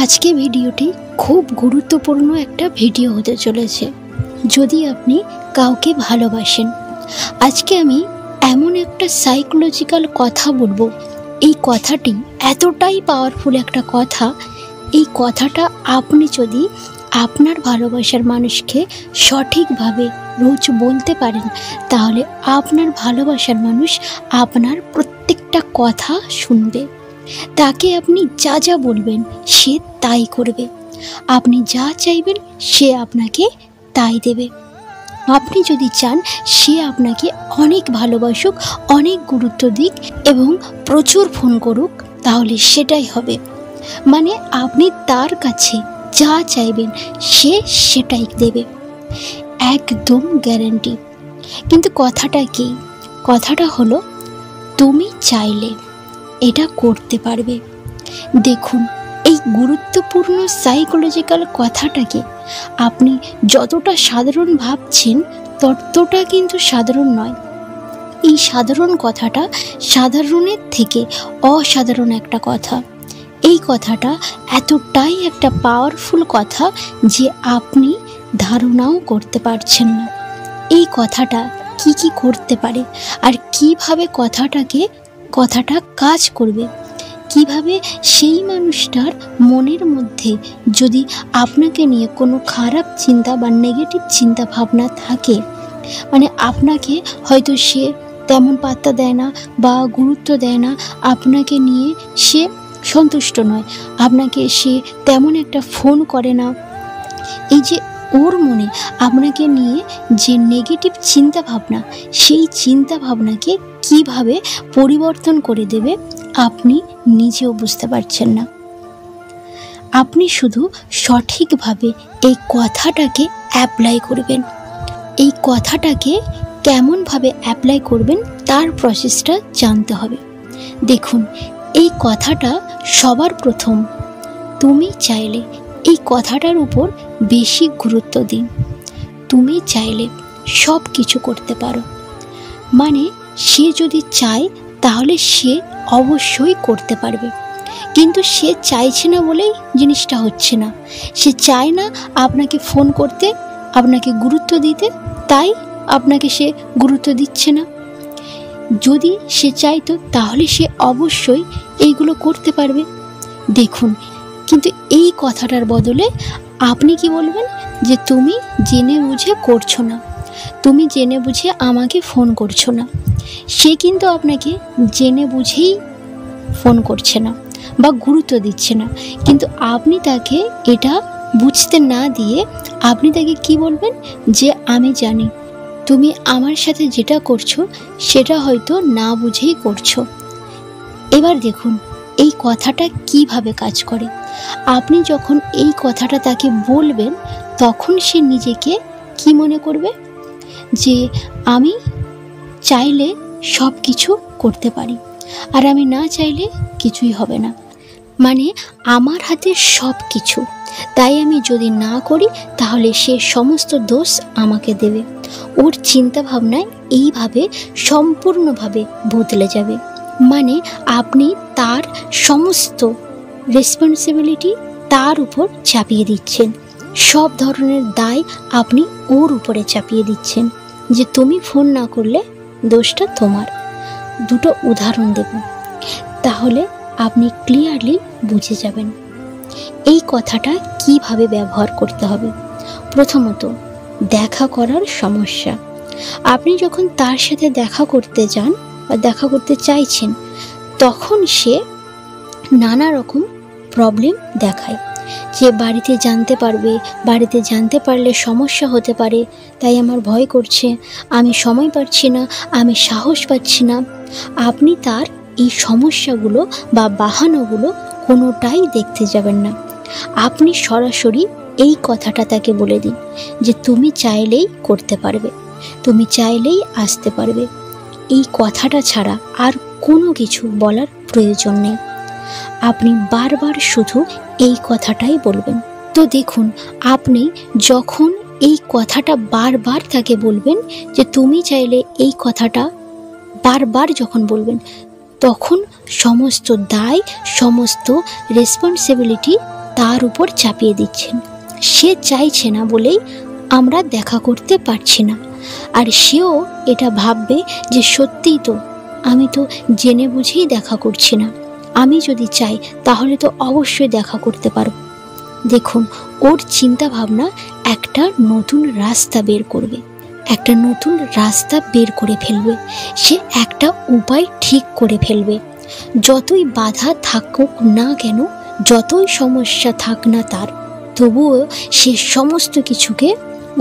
আজকে ভিডিওটি খুব গুরুত্বপূর্ণ একটা ভিডিও হতে চলেছে। যদি আপনি কাউকে ভালোবাসেন, আজকে আমি এমন একটা সাইকোলজিক্যাল কথা বলবো। এই কথাটি এতটাই পাওয়ারফুল একটা কথা। এই কথাটা আপনি যদি আপনার ভালোবাসার মানুষকে সঠিকভাবে রোজ বলতে পারেন, তাহলে আপনার ভালোবাসার মানুষ আপনার প্রত্যেকটা কথা শুনবে। তাকে আপনি যা যা বলবেন সে তাই করবে। আপনি যা চাইবেন সে আপনাকে তাই দেবে। আপনি যদি চান সে আপনাকে অনেক ভালোবাসুক, অনেক গুরুত্ব দিক এবং প্রচুর ফোন করুক, তাহলে সেটাই হবে। মানে আপনি তার কাছে যা চাইবেন সে সেটাই দেবে, একদম গ্যারান্টি। কিন্তু কথাটা কি? কথাটা হলো তুমি চাইলে এটা করতে পারবে। দেখুন, এই গুরুত্বপূর্ণ সাইকোলজিক্যাল কথাটাকে আপনি যতটা সাধারণ ভাবছেন ততটা কিন্তু সাধারণ নয়। এই সাধারণ কথাটা সাধারণের থেকে অসাধারণ একটা কথা। এই কথাটা এতটাই একটা পাওয়ারফুল কথা যে আপনি ধারণাও করতে পারছেন না। এই কথাটা কি কি করতে পারে আর কিভাবে কথাটা কাজ করবে, কিভাবে সেই মানুষটার মনের মধ্যে যদি আপনাকে নিয়ে কোনো খারাপ চিন্তা বা নেগেটিভ চিন্তা ভাবনা থাকে, মানে আপনাকে হয়তো সে তেমন পাত্তা দেয় না বা গুরুত্ব দেয় না, আপনাকে নিয়ে সে সন্তুষ্ট নয়, আপনাকে সে তেমন একটা ফোন করে না, এই যে ওর মনে আপনাকে নিয়ে যে নেগেটিভ চিন্তা ভাবনা, সেই চিন্তা ভাবনাকে কিভাবে পরিবর্তন করে দেবে আপনি নিজেও বুঝতে পারছেন না। আপনি শুধু সঠিকভাবে এই কথাটাকে অ্যাপ্লাই করবেন। এই কথাটাকে কেমনভাবে অ্যাপ্লাই করবেন তার প্রসেসটা জানতে হবে। দেখুন, এই কথাটা সবার প্রথম তুমি চাইলে এই কথাটার উপর বেশি গুরুত্ব দিন। তুমি চাইলে সব কিছু করতে পারো। মানে সে যদি চায় তাহলে সে অবশ্যই করতে পারবে, কিন্তু সে চাইছে না বলেই জিনিসটা হচ্ছে না। সে চায় না আপনাকে ফোন করতে, আপনাকে গুরুত্ব দিতে, তাই আপনাকে সে গুরুত্ব দিচ্ছে না। যদি সে চাইতো তাহলে সে অবশ্যই এইগুলো করতে পারবে। দেখুন, কিন্তু এই কথাটার বদলে আপনি কি বলবেন যে তুমি জেনে বুঝে করছো না, তুমি জেনে বুঝে আমাকে ফোন করছো না। সে কিন্তু আপনাকে জেনে বুঝেই ফোন করছে না বা গুরুত্ব দিচ্ছে না, কিন্তু আপনি তাকে এটা বুঝতে না দিয়ে আপনি তাকে কি বলবেন যে আমি জানি তুমি আমার সাথে যেটা করছো সেটা হয়তো না বুঝেই করছো। এবার দেখুন এই কথাটা কিভাবে কাজ করে। আপনি যখন এই কথাটা তাকে বলবেন তখন সে নিজেকে কি মনে করবে, যে আমি চাইলে সব কিছু করতে পারি আর আমি না চাইলে কিছুই হবে না। মানে আমার হাতে সব কিছু, তাই আমি যদি না করি তাহলে সে সমস্ত দোষ আমাকে দেবে। ওর চিন্তা ভাবনায় এইভাবে সম্পূর্ণভাবে বদলে যাবে। মানে আপনি তার সমস্ত রেসপন্সিবিলিটি তার উপর চাপিয়ে দিচ্ছেন, সব ধরনের দায় আপনি ওর উপরে চাপিয়ে দিচ্ছেন, যে তুমি ফোন না করলে দোষটা তোমার। দুটো উদাহরণ দেব, তাহলে আপনি ক্লিয়ারলি বুঝে যাবেন এই কথাটা কিভাবে ব্যবহার করতে হবে। প্রথমত, দেখা করার সমস্যা। আপনি যখন তার সাথে দেখা করতে যান বা দেখা করতে চাইছেন, তখন সে নানা রকম প্রবলেম দেখায়, যে বাড়িতে জানতে পারবে, বাড়িতে জানতে পারলে সমস্যা হতে পারে, তাই আমার ভয় করছে, আমি সময় পাচ্ছি না, আমি সাহস পাচ্ছি না। আপনি তার এই সমস্যাগুলো বা বাহানাগুলো কোনোটাই দেখতে যাবেন না। আপনি সরাসরি এই কথাটা তাকে বলে দিন যে তুমি চাইলেই করতে পারবে, তুমি চাইলেই আসতে পারবে। এই কথাটা ছাড়া আর কোনো কিছু বলার প্রয়োজন নেই। আপনি বারবার শুধু এই কথাটাই বলবেন। তো দেখুন, আপনি যখন এই কথাটা বারবার তাকে বলবেন যে তুমি চাইলে এই কথাটা বারবার যখন বলবেন, তখন সমস্ত দায়, সমস্ত রেসপন্সিবিলিটি তার উপর চাপিয়ে দিচ্ছেন। সে চাইছে না বলেই আমরা দেখা করতে পারছি না, আর সেও এটা ভাববে যে সত্যিই তো আমি তো জেনে বুঝেই দেখা করছি না, আমি যদি চাই তাহলে তো অবশ্যই দেখা করতে পারবো। দেখুন, ওর চিন্তা ভাবনা একটা নতুন রাস্তা বের করবে, একটা নতুন রাস্তা বের করে ফেলবে, সে একটা উপায় ঠিক করে ফেলবে। যতই বাধা থাকুক না কেন, যতই সমস্যা থাক না তার, তবুও সে সমস্ত কিছুকে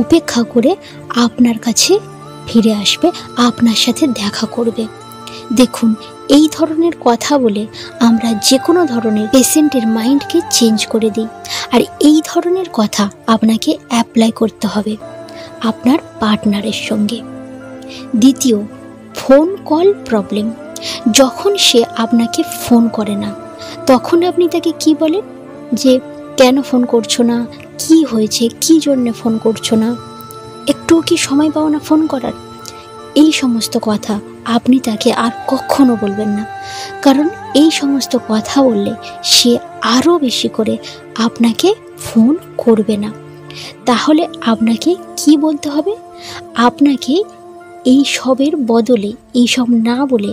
উপেক্ষা করে আপনার কাছে ফিরে আসবে, আপনার সাথে দেখা করবে। দেখুন, এই ধরনের কথা বলে আমরা যে কোনো ধরনের পেশেন্টের মাইন্ডকে চেঞ্জ করে দিই, আর এই ধরনের কথা আপনাকে অ্যাপ্লাই করতে হবে আপনার পার্টনারের সঙ্গে। দ্বিতীয়, ফোন কল প্রবলেম। যখন সে আপনাকে ফোন করে না, তখন আপনি তাকে কি বলেন যে কেন ফোন করছো না, কি হয়েছে, কি জন্য ফোন করছো না, একটুও কি সময় পাও না ফোন করার? এই সমস্ত কথা আপনি তাকে আর কখনো বলবেন না, কারণ এই সমস্ত কথা বললে সে আরও বেশি করে আপনাকে ফোন করবে না। তাহলে আপনাকে কি বলতে হবে? আপনাকে এই সবের বদলে, এই সব না বলে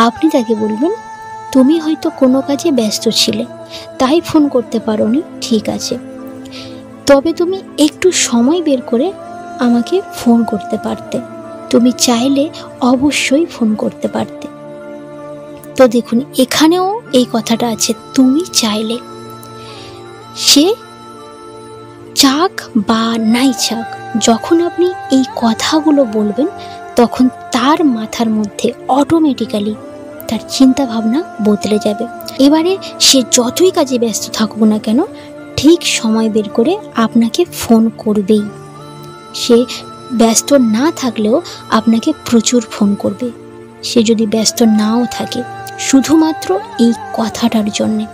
আপনি তাকে বলবেন, তুমি হয়তো কোনো কাজে ব্যস্ত ছিলে তাই ফোন করতে পারোনি, ঠিক আছে, তবে তুমি একটু সময় বের করে আমাকে ফোন করতে পারতে, তুমি চাইলে অবশ্যই ফোন করতে পারতে। তো দেখুন, এখানেও এই কথাটা আছে, তুমি চাইলে। সে চাক বা নাই চাক, যখন আপনি এই কথাগুলো বলবেন তখন তার মাথার মধ্যে অটোমেটিক্যালি তার চিন্তা ভাবনা বদলে যাবে। এবারে সে যতই কাজে ব্যস্ত থাকুক না কেন, ঠিক সময় বের করে আপনাকে ফোন করবেই। সে ব্যস্ত না থাকলেও আপনাকে প্রচুর ফোন করবে, সে যদি ব্যস্ত নাও থাকে, শুধুমাত্র এই কথাটার জন্যে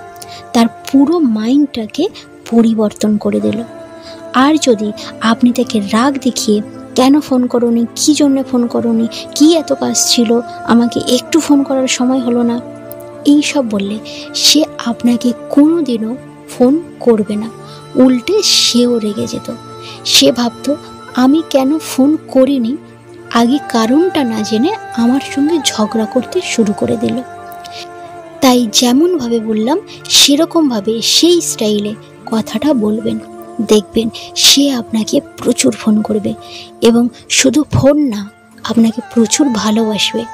তার পুরো মাইন্ডটাকে পরিবর্তন করে দিল। আর যদি আপনি তাকে রাগ দেখিয়ে কেন ফোন করোনি, কী জন্য ফোন করোনি, কী এত কাজ ছিল, আমাকে একটু ফোন করার সময় হলো না, এই সব বললে সে আপনাকে কোনো দিনও ফোন করবে না। উল্টে সেও রেগে যেত, সে ভাবতো আমি কেন ফোন করিনি, আগে কারণটা না জেনে আমার সঙ্গে ঝগড়া করতে শুরু করে দিল। তাই যেমনভাবে বললাম সেরকমভাবে সেই স্টাইলে কথাটা বলবেন, দেখবেন সে আপনাকে প্রচুর ফোন করবে, এবং শুধু ফোন না, আপনাকে প্রচুর ভালোবাসবে।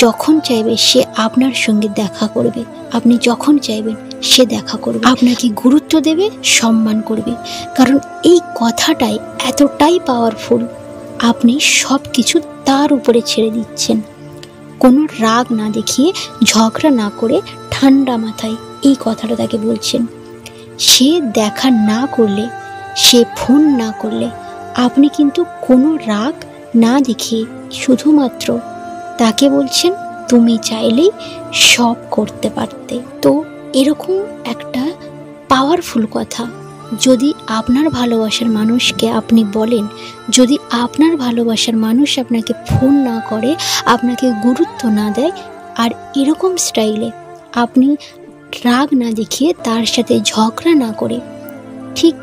যখন চাইবে সে আপনার সঙ্গে দেখা করবে, আপনি যখন চাইবেন সে দেখা করবে, আপনাকে গুরুত্ব দেবে, সম্মান করবে, কারণ এই কথাটাই এতটাই পাওয়ারফুল। আপনি সব কিছু তার উপরে ছেড়ে দিচ্ছেন, কোনো রাগ না দেখিয়ে, ঝগড়া না করে ঠান্ডা মাথায় এই কথাটা তাকে বলছেন। সে দেখা না করলে, সে ফোন না করলে, আপনি কিন্তু কোনো রাগ না দেখিয়ে শুধুমাত্র তাকে বলছেন তুমি চাইলেই সব করতে পারতে। তো এরকম একটা পাওয়ারফুল কথা যদি আপনার ভালোবাসার মানুষকে আপনি বলেন, যদি আপনার ভালোবাসার মানুষ আপনাকে ফোন না করে, আপনাকে গুরুত্ব না দেয়, আর এরকম স্টাইলে আপনি রাগ না দেখিয়ে তার সাথে ঝগড়া না করে, ঠিক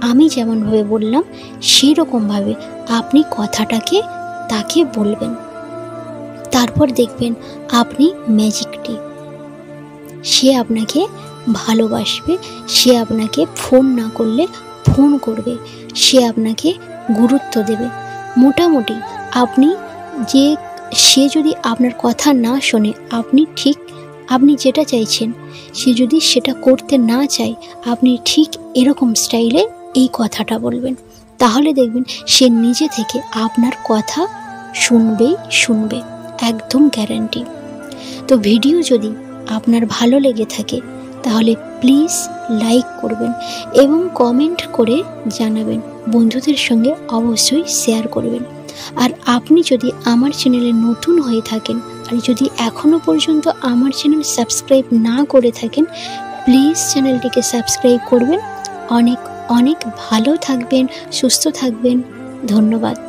আমি যেমনভাবে বললাম সেই রকমভাবে আপনি কথাটাকে তাকে বলবেন, তারপর দেখবেন আপনি ম্যাজিকটি, সে আপনাকে ভালোবাসবে, সে আপনাকে ফোন না করলে ফোন করবে, সে আপনাকে গুরুত্ব দেবে। মোটামুটি আপনি যে, সে যদি আপনার কথা না শোনে, আপনি যেটা চাইছেন সে যদি সেটা করতে না চায়, আপনি ঠিক এরকম স্টাইলে এই কথাটা বলবেন, তাহলে দেখবেন সে নিজে থেকে আপনার কথা শুনবে, একদম গ্যারান্টি। তো ভিডিও যদি আপনার ভালো লেগে থাকে তাহলে প্লিজ লাইক করবেন এবং কমেন্ট করে জানাবেন, বন্ধুদের সঙ্গে অবশ্যই শেয়ার করবেন। আর আপনি যদি আমার চ্যানেলে নতুন হয়ে থাকেন, আর যদি এখনও পর্যন্ত আমার চ্যানেল সাবস্ক্রাইব না করে থাকেন, প্লিজ চ্যানেলটিকে সাবস্ক্রাইব করবেন। অনেক অনেক ভালো থাকবেন, সুস্থ থাকবেন। ধন্যবাদ।